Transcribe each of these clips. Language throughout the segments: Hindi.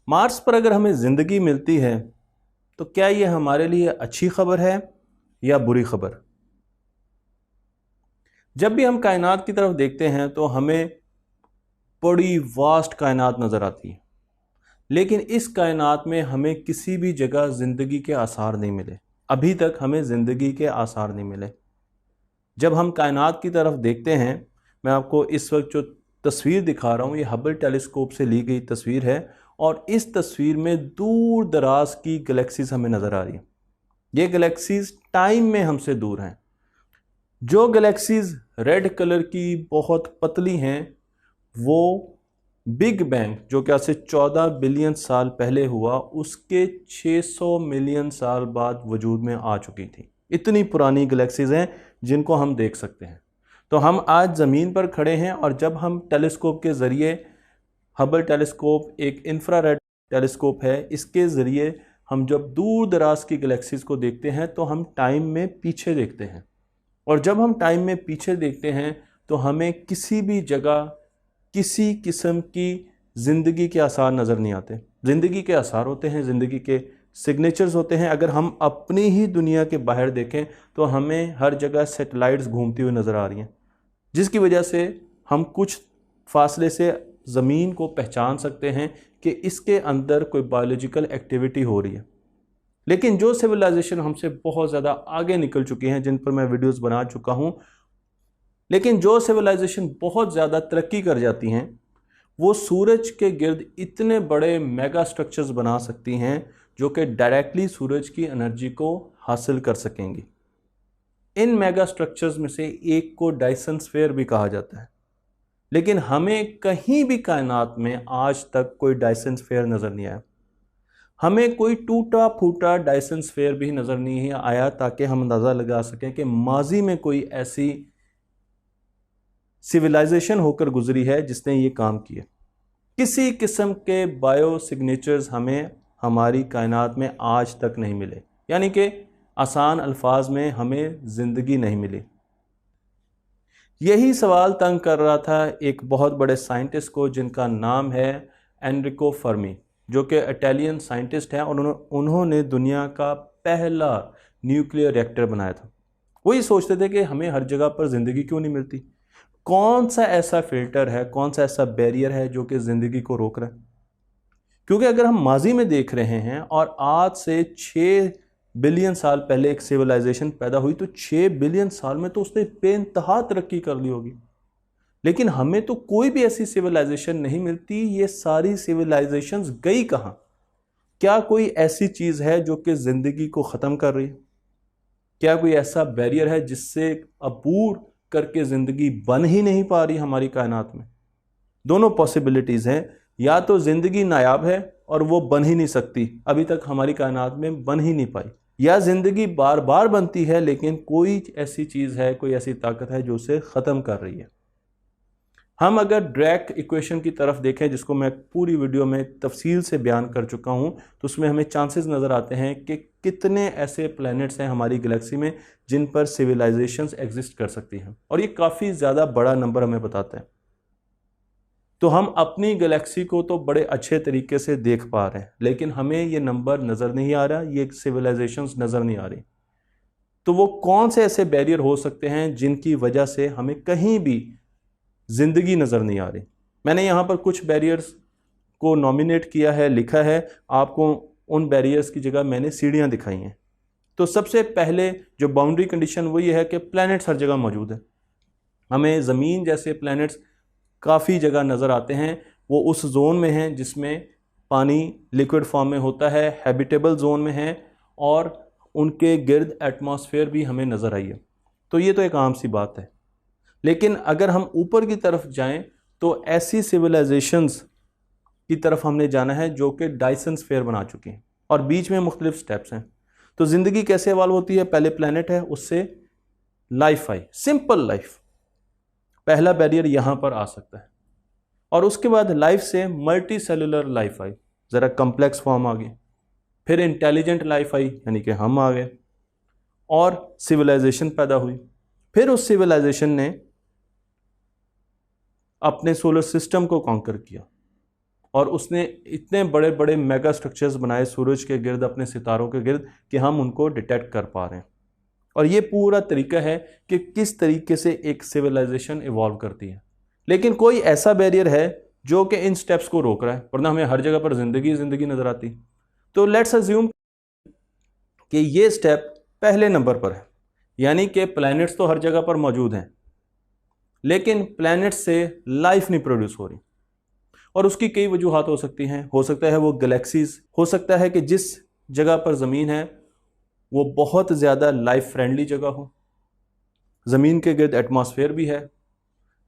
मार्स पर अगर हमें ज़िंदगी मिलती है तो क्या ये हमारे लिए अच्छी खबर है या बुरी खबर? जब भी हम कायनात की तरफ देखते हैं तो हमें बड़ी वास्ट कायनात नज़र आती है, लेकिन इस कायनात में हमें किसी भी जगह ज़िंदगी के आसार नहीं मिले। अभी तक हमें ज़िंदगी के आसार नहीं मिले। जब हम कायनात की तरफ देखते हैं, मैं आपको इस वक्त जो तस्वीर दिखा रहा हूँ ये हबल टेलीस्कोप से ली गई तस्वीर है और इस तस्वीर में दूर दराज की गैलेक्सीज हमें नज़र आ रही हैं। ये गैलेक्सीज टाइम में हमसे दूर हैं। जो गैलेक्सीज रेड कलर की बहुत पतली हैं वो बिग बैंग जो कि आज से 14 बिलियन साल पहले हुआ उसके 600 मिलियन साल बाद वजूद में आ चुकी थी। इतनी पुरानी गैलेक्सीज हैं जिनको हम देख सकते हैं। तो हम आज ज़मीन पर खड़े हैं और जब हम टेलीस्कोप के ज़रिए, हबल टेलीस्कोप एक इंफ्रारेड टेलीस्कोप है, इसके ज़रिए हम जब दूर दराज की गैलेक्सीज को देखते हैं तो हम टाइम में पीछे देखते हैं। और जब हम टाइम में पीछे देखते हैं तो हमें किसी भी जगह किसी किस्म की ज़िंदगी के आसार नज़र नहीं आते। ज़िंदगी के आसार होते हैं, ज़िंदगी के सिग्नेचर्स होते हैं। अगर हम अपनी ही दुनिया के बाहर देखें तो हमें हर जगह सैटेलाइट्स घूमती हुई नज़र आ रही हैं, जिसकी वजह से हम कुछ फासले से ज़मीन को पहचान सकते हैं कि इसके अंदर कोई बायोलॉजिकल एक्टिविटी हो रही है। लेकिन जो सिविलाइजेशन हमसे बहुत ज़्यादा आगे निकल चुकी हैं, जिन पर मैं वीडियोस बना चुका हूं, लेकिन जो सिविलाइजेशन बहुत ज़्यादा तरक्की कर जाती हैं वो सूरज के गिर्द इतने बड़े मेगा स्ट्रक्चर्स बना सकती हैं जो कि डायरेक्टली सूरज की एनर्जी को हासिल कर सकेंगी। इन मेगा स्ट्रक्चर्स में से एक को डायसन स्फीयर भी कहा जाता है, लेकिन हमें कहीं भी कायनात में आज तक कोई डायसन स्फीयर नज़र नहीं आया। हमें कोई टूटा फूटा डायसन स्फीयर भी नज़र नहीं आया ताकि हम अंदाज़ा लगा सकें कि माजी में कोई ऐसी सिविलाइजेशन होकर गुजरी है जिसने ये काम किया। किसी किस्म के बायो सिग्नेचर्स हमें हमारी कायनात में आज तक नहीं मिले, यानी कि आसान अल्फाज में हमें ज़िंदगी नहीं मिली। यही सवाल तंग कर रहा था एक बहुत बड़े साइंटिस्ट को जिनका नाम है एनरिको फर्मी, जो कि इटालियन साइंटिस्ट हैं और उन्होंने दुनिया का पहला न्यूक्लियर रिएक्टर बनाया था। वो ये सोचते थे कि हमें हर जगह पर ज़िंदगी क्यों नहीं मिलती, कौन सा ऐसा फिल्टर है, कौन सा ऐसा बैरियर है जो कि ज़िंदगी को रोक रहा है। क्योंकि अगर हम माजी में देख रहे हैं और आज से 6 बिलियन साल पहले एक सिविलाइजेशन पैदा हुई तो 6 बिलियन साल में तो उसने बेइंतहा तरक्की कर ली होगी, लेकिन हमें तो कोई भी ऐसी सिविलाइजेशन नहीं मिलती। ये सारी सिविलाइजेशंस गई कहाँ? क्या कोई ऐसी चीज़ है जो कि ज़िंदगी को ख़त्म कर रही है? क्या कोई ऐसा बैरियर है जिससे अबूर करके ज़िंदगी बन ही नहीं पा रही हमारी कायनात में? दोनों पॉसिबिलिटीज़ हैं, या तो ज़िंदगी नायाब है और वो बन ही नहीं सकती, अभी तक हमारी कायनात में बन ही नहीं पाई, या ज़िंदगी बार बार बनती है लेकिन कोई ऐसी चीज़ है, कोई ऐसी ताकत है जो उसे ख़त्म कर रही है। हम अगर ड्रैक इक्वेशन की तरफ देखें, जिसको मैं पूरी वीडियो में तफसील से बयान कर चुका हूं, तो उसमें हमें चांसेस नज़र आते हैं कि कितने ऐसे प्लैनेट्स हैं हमारी गैलेक्सी में जिन पर सिविलाइजेशंस एग्जिस्ट कर सकती हैं, और ये काफ़ी ज़्यादा बड़ा नंबर हमें बताता है। तो हम अपनी गैलेक्सी को तो बड़े अच्छे तरीके से देख पा रहे हैं, लेकिन हमें ये नंबर नज़र नहीं आ रहा, ये सिविलाइजेशंस नज़र नहीं आ रही। तो वो कौन से ऐसे बैरियर हो सकते हैं जिनकी वजह से हमें कहीं भी ज़िंदगी नज़र नहीं आ रही? मैंने यहाँ पर कुछ बैरियर्स को नॉमिनेट किया है, लिखा है। आपको उन बैरियर्स की जगह मैंने सीढ़ियाँ दिखाई हैं। तो सबसे पहले जो बाउंड्री कंडीशन वो ये है कि प्लैनेट्स हर जगह मौजूद है। हमें ज़मीन जैसे प्लैनेट्स काफ़ी जगह नज़र आते हैं। वो उस जोन में हैं जिसमें पानी लिक्विड फॉर्म में होता है, हैबिटेबल जोन में है, और उनके गिर्द एटमॉस्फेयर भी हमें नज़र आई है। तो ये तो एक आम सी बात है। लेकिन अगर हम ऊपर की तरफ जाएं तो ऐसी सिविलाइजेशंस की तरफ हमने जाना है जो कि डायसन स्फीयर बना चुकी हैं, और बीच में मुख्तलिफ स्टेप्स हैं। तो ज़िंदगी कैसे इवॉल्व होती है? पहले प्लैनेट है, उससे लाइफ आई, सिंपल लाइफ, पहला बैरियर यहाँ पर आ सकता है। और उसके बाद लाइफ से मल्टी सेलुलर लाइफ आई, ज़रा कम्प्लेक्स फॉर्म आ गई। फिर इंटेलिजेंट लाइफ आई, यानी कि हम आ गए, और सिविलाइजेशन पैदा हुई। फिर उस सिविलाइजेशन ने अपने सोलर सिस्टम को कॉन्कर किया, और उसने इतने बड़े बड़े मेगा स्ट्रक्चर्स बनाए सूरज के गिर्द, अपने सितारों के गिर्द, कि हम उनको डिटेक्ट कर पा रहे हैं। और ये पूरा तरीका है कि किस तरीके से एक सिविलाइजेशन इवॉल्व करती है। लेकिन कोई ऐसा बैरियर है जो कि इन स्टेप्स को रोक रहा है, वरना हमें हर जगह पर जिंदगी नजर आती। तो लेट्स अज्यूम कि ये स्टेप पहले नंबर पर है, यानी कि प्लैनेट्स तो हर जगह पर मौजूद हैं, लेकिन प्लैनेट्स से लाइफ नहीं प्रोड्यूस हो रही। और उसकी कई वजूहात हो सकती हैं। हो सकता है वो गैलेक्सीज, हो सकता है कि जिस जगह पर ज़मीन है वो बहुत ज़्यादा लाइफ फ्रेंडली जगह हो, ज़मीन के गिर्द एटमॉस्फेयर भी है,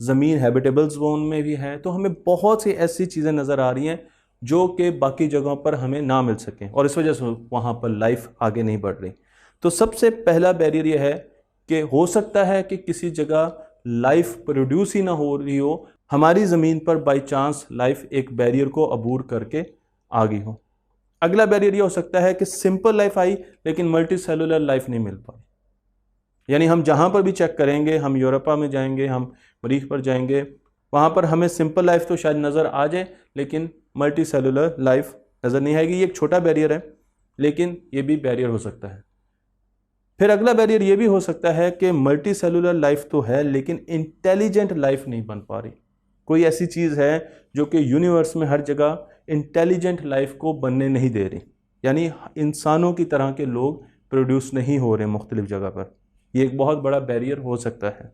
ज़मीन हैबिटेबल जोन में भी है। तो हमें बहुत सी ऐसी चीज़ें नज़र आ रही हैं जो कि बाकी जगहों पर हमें ना मिल सकें, और इस वजह से वहाँ पर लाइफ आगे नहीं बढ़ रही। तो सबसे पहला बैरियर यह है कि हो सकता है कि किसी जगह लाइफ प्रोड्यूस ही ना हो रही हो, हमारी ज़मीन पर बाई चांस लाइफ एक बैरियर को अबूर करके आ गई हो। अगला बैरियर ये हो सकता है कि सिंपल लाइफ आई लेकिन मल्टी सेलुलर लाइफ नहीं मिल पाई। यानी हम जहाँ पर भी चेक करेंगे, हम यूरोपा में जाएंगे, हम मरीख पर जाएंगे, वहाँ पर हमें सिंपल लाइफ तो शायद नज़र आ जाए लेकिन मल्टी सेलुलर लाइफ नज़र नहीं आएगी। ये एक छोटा बैरियर है, लेकिन ये भी बैरियर हो सकता है। फिर अगला बैरियर ये भी हो सकता है कि मल्टी सेलुलर लाइफ तो है लेकिन इंटेलिजेंट लाइफ नहीं बन पा रही। कोई ऐसी चीज़ है जो कि यूनिवर्स में हर जगह इंटेलिजेंट लाइफ को बनने नहीं दे रही, यानी इंसानों की तरह के लोग प्रोड्यूस नहीं हो रहे मुख्तलिफ जगह पर। ये एक बहुत बड़ा बैरियर हो सकता है।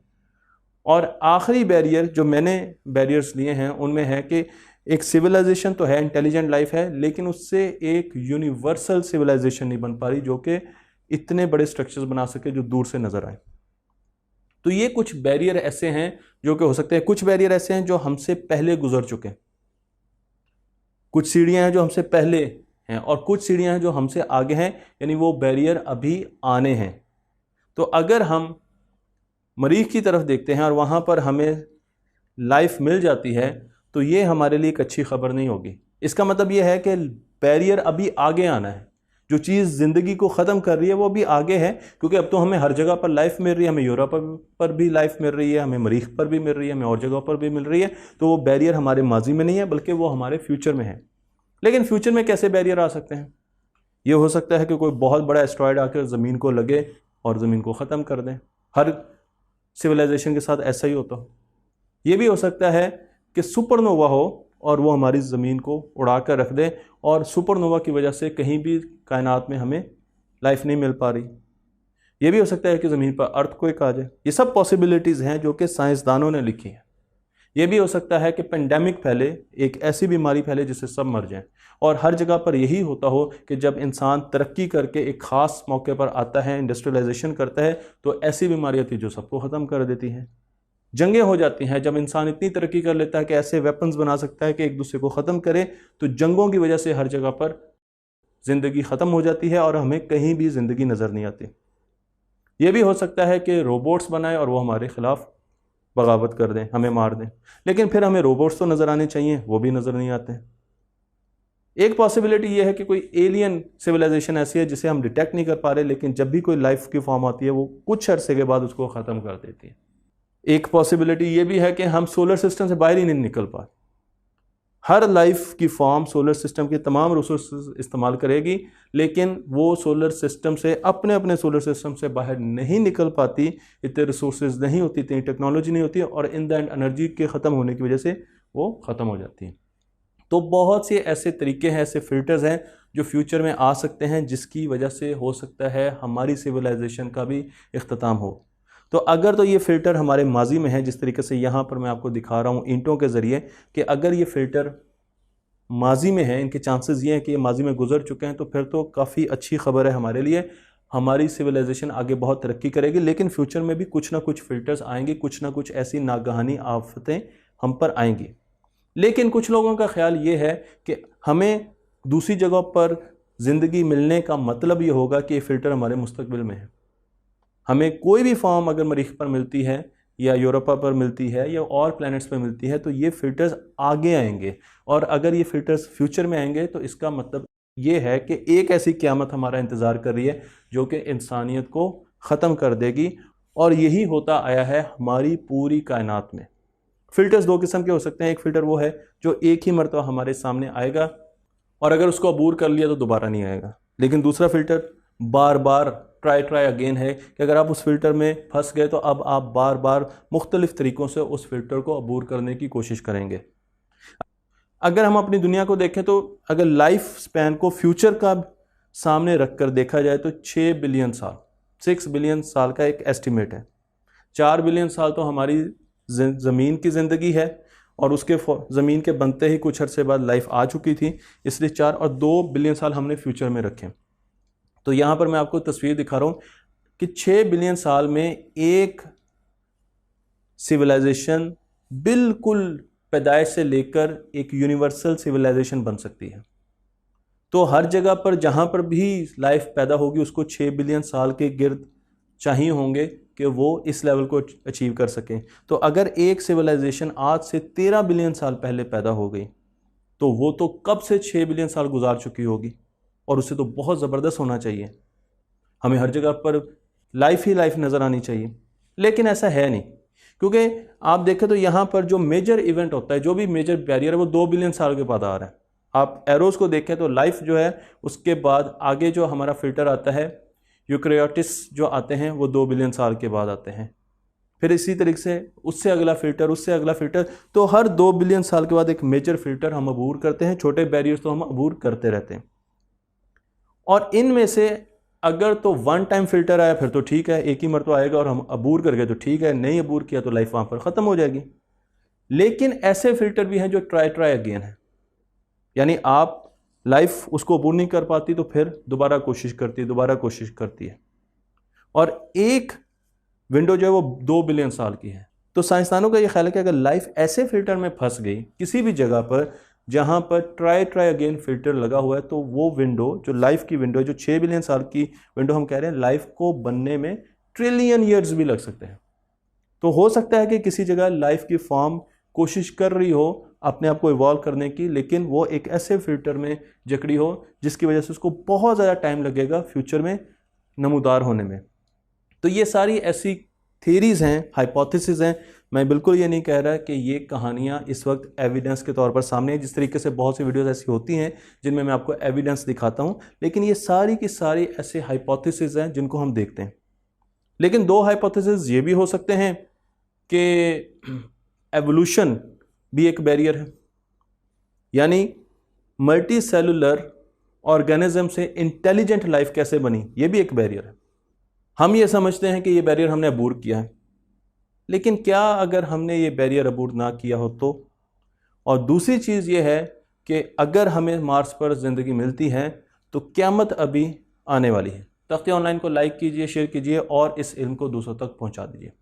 और आखिरी बैरियर जो मैंने बैरियर्स लिए हैं उनमें है कि एक सिविलाइजेशन तो है, इंटेलिजेंट लाइफ है, लेकिन उससे एक यूनिवर्सल सिविलाइजेशन नहीं बन पा रही जो कि इतने बड़े स्ट्रक्चर्स बना सके जो दूर से नजर आए। तो ये कुछ बैरियर ऐसे हैं जो कि हो सकते हैं। कुछ बैरियर ऐसे हैं जो हमसे पहले गुजर चुके हैं, कुछ सीढ़ियां हैं जो हमसे पहले हैं, और कुछ सीढ़ियां हैं जो हमसे आगे हैं, यानी वो बैरियर अभी आने हैं। तो अगर हम मरीख की तरफ देखते हैं और वहां पर हमें लाइफ मिल जाती है तो ये हमारे लिए एक अच्छी खबर नहीं होगी। इसका मतलब ये है कि बैरियर अभी आगे आना है। जो चीज़ ज़िंदगी को ख़त्म कर रही है वो भी आगे है, क्योंकि अब तो हमें हर जगह पर लाइफ मिल रही है, हमें यूरोप पर भी लाइफ मिल रही है, हमें मरीख पर भी मिल रही है, हमें और जगहों पर भी मिल रही है। तो वो बैरियर हमारे माजी में नहीं है बल्कि वो हमारे फ्यूचर में है। लेकिन फ्यूचर में कैसे बैरियर आ सकते हैं? ये हो सकता है कि कोई बहुत बड़ा एस्ट्रॉयड आकर ज़मीन को लगे और ज़मीन को ख़त्म कर दें। हर सिविलाइजेशन के साथ ऐसा ही होता हो। ये भी हो सकता है कि सुपरनोवा हो और वो हमारी ज़मीन को उड़ा कर रख दे, और सुपरनोवा की वजह से कहीं भी कायनात में हमें लाइफ नहीं मिल पा रही। ये भी हो सकता है कि ज़मीन पर अर्थक्वेक आ जाए। ये सब पॉसिबिलिटीज़ हैं जो कि साइंसदानों ने लिखी हैं। ये भी हो सकता है कि पेंडेमिक फैले, एक ऐसी बीमारी फैले जिससे सब मर जाएं, और हर जगह पर यही होता हो कि जब इंसान तरक्की करके एक ख़ास मौके पर आता है, इंडस्ट्रियलाइजेशन करता है, तो ऐसी बीमारियाँ थी जो सबको ख़त्म कर देती हैं। जंगें हो जाती हैं जब इंसान इतनी तरक्की कर लेता है कि ऐसे वेपन्स बना सकता है कि एक दूसरे को ख़त्म करे, तो जंगों की वजह से हर जगह पर ज़िंदगी ख़त्म हो जाती है और हमें कहीं भी ज़िंदगी नज़र नहीं आती। ये भी हो सकता है कि रोबोट्स बनाए और वो हमारे ख़िलाफ़ बगावत कर दें, हमें मार दें, लेकिन फिर हमें रोबोट्स तो नज़र आने चाहिए, वो भी नज़र नहीं आते। एक पॉसिबिलिटी ये है कि कोई एलियन सिविलाइजेशन ऐसी है जिसे हम डिटेक्ट नहीं कर पा रहे, लेकिन जब भी कोई लाइफ की फॉर्म आती है वो कुछ अरसे के बाद उसको ख़त्म कर देती है। एक पॉसिबिलिटी ये भी है कि हम सोलर सिस्टम से बाहर ही नहीं निकल पा। हर लाइफ की फॉर्म सोलर सिस्टम के तमाम रिसोर्सेज इस्तेमाल करेगी, लेकिन वो सोलर सिस्टम से अपने अपने सोलर सिस्टम से बाहर नहीं निकल पाती। इतने रिसोर्सेज नहीं होती, इतनी टेक्नोलॉजी नहीं होती, और इन द एंड एनर्जी के ख़त्म होने की वजह से वो ख़त्म हो जाती है। तो बहुत से ऐसे तरीके हैं, ऐसे फिल्टर्स हैं जो फ्यूचर में आ सकते हैं, जिसकी वजह से हो सकता है हमारी सिविलाइजेशन का भी इख्तिताम हो। तो अगर तो ये फ़िल्टर हमारे माजी में है, जिस तरीके से यहाँ पर मैं आपको दिखा रहा हूँ ईंटों के ज़रिए, कि अगर ये फ़िल्टर माजी में है, इनके चांसेस ये हैं कि ये माजी में गुजर चुके हैं, तो फिर तो काफ़ी अच्छी खबर है हमारे लिए। हमारी सिविलाइजेशन आगे बहुत तरक्की करेगी, लेकिन फ्यूचर में भी कुछ ना कुछ फ़िल्टर्स आएंगे, कुछ ना कुछ ऐसी नागहानी आफतें हम पर आएंगी। लेकिन कुछ लोगों का ख्याल ये है कि हमें दूसरी जगहों पर ज़िंदगी मिलने का मतलब ये होगा कि ये फ़िल्टर हमारे मुस्तकबिल में है। हमें कोई भी फॉर्म अगर मरीख पर मिलती है या यूरोपा पर मिलती है या और प्लैनेट्स पर मिलती है, तो ये फ़िल्टर्स आगे आएंगे, और अगर ये फ़िल्टर्स फ्यूचर में आएंगे तो इसका मतलब ये है कि एक ऐसी क़यामत हमारा इंतज़ार कर रही है जो कि इंसानियत को ख़त्म कर देगी। और यही होता आया है हमारी पूरी कायनात में। फ़िल्टर्स दो किस्म के हो सकते हैं। एक फ़िल्टर वो है जो एक ही मरतबा हमारे सामने आएगा और अगर उसको अबूर कर लिया तो दोबारा नहीं आएगा। लेकिन दूसरा फ़िल्टर बार बार ट्राई अगेन है कि अगर आप उस फ़िल्टर में फंस गए तो अब आप बार बार मुख्तलिफ़ तरीक़ों से उस फ़िल्टर को अबूर करने की कोशिश करेंगे। अगर हम अपनी दुनिया को देखें तो अगर लाइफ स्पैन को फ्यूचर का सामने रख कर देखा जाए तो 6 बिलियन साल, 6 बिलियन साल का एक एस्टिमेट है। 4 बिलियन साल तो हमारी ज़मीन की ज़िंदगी है और उसके ज़मीन के बनते ही कुछ अरसे बाद लाइफ आ चुकी थी, इसलिए 4 और 2 बिलियन साल हमने फ्यूचर में रखे। तो यहाँ पर मैं आपको तस्वीर दिखा रहा हूँ कि 6 बिलियन साल में एक सिविलाइजेशन बिल्कुल पैदाइश से लेकर एक यूनिवर्सल सिविलाइजेशन बन सकती है। तो हर जगह पर जहाँ पर भी लाइफ पैदा होगी उसको 6 बिलियन साल के गिर्द चाहिए होंगे कि वो इस लेवल को अचीव कर सकें। तो अगर एक सिविलाइजेशन आज से 13 बिलियन साल पहले पैदा हो गई तो वो तो कब से 6 बिलियन साल गुजार चुकी होगी और उसे तो बहुत ज़बरदस्त होना चाहिए। हमें हर जगह पर लाइफ ही लाइफ नज़र आनी चाहिए, लेकिन ऐसा है नहीं, क्योंकि आप देखें तो यहाँ पर जो मेजर इवेंट होता है, जो भी मेजर बैरियर है वो 2 बिलियन साल के बाद आ रहा है। आप एरोस को देखें तो लाइफ जो है उसके बाद आगे जो हमारा फिल्टर आता है यूकैरियोट्स जो आते हैं वो 2 बिलियन साल के बाद आते हैं। फिर इसी तरीके से उससे अगला फिल्टर, उससे अगला फिल्टर, तो हर 2 बिलियन साल के बाद एक मेजर फिल्टर हम अबूर करते हैं। छोटे बैरियर्स तो हम अबूर करते रहते हैं और इनमें से अगर तो वन टाइम फिल्टर आया फिर तो ठीक है, एक ही मरतबा आएगा और हम अबूर कर गए तो ठीक है, नहीं अबूर किया तो लाइफ वहाँ पर ख़त्म हो जाएगी। लेकिन ऐसे फिल्टर भी हैं जो ट्राई अगेन है, यानी आप लाइफ उसको अबूर नहीं कर पाती तो फिर दोबारा कोशिश करती है और एक विंडो जो है वो 2 बिलियन साल की है। तो साइंसदानों का ये ख्याल है कि अगर लाइफ ऐसे फिल्टर में फंस गई किसी भी जगह पर जहाँ पर ट्राई अगेन फिल्टर लगा हुआ है तो वो विंडो जो लाइफ की विंडो है, जो 6 बिलियन साल की विंडो हम कह रहे हैं, लाइफ को बनने में ट्रिलियन ईयर्स भी लग सकते हैं। तो हो सकता है कि किसी जगह लाइफ की फॉर्म कोशिश कर रही हो अपने आप को इवॉल्व करने की, लेकिन वो एक ऐसे फिल्टर में जकड़ी हो जिसकी वजह से उसको बहुत ज़्यादा टाइम लगेगा फ्यूचर में नमूदार होने में। तो ये सारी ऐसी थेरीज़ हैं, हाइपोथेसिस हैं। मैं बिल्कुल ये नहीं कह रहा कि ये कहानियाँ इस वक्त एविडेंस के तौर पर सामने है, जिस तरीके से बहुत सी वीडियोस ऐसी होती हैं जिनमें मैं आपको एविडेंस दिखाता हूँ, लेकिन ये सारी की सारी ऐसे हाइपोथेसिस हैं जिनको हम देखते हैं। लेकिन 2 हाइपोथेसिस ये भी हो सकते हैं कि एवोल्यूशन भी एक बैरियर है, यानी मल्टी सेलुलर ऑर्गेनिज्म से इंटेलिजेंट लाइफ कैसे बनी, ये भी एक बैरियर है। हम ये समझते हैं कि ये बैरियर हमने अबूर किया है, लेकिन क्या अगर हमने ये बैरियर अबूर ना किया हो तो? और दूसरी चीज़ ये है कि अगर हमें मार्स पर ज़िंदगी मिलती है तो क़यामत अभी आने वाली है। तख्ते ऑनलाइन को लाइक कीजिए, शेयर कीजिए और इस इल्म को दूसरों तक पहुंचा दीजिए।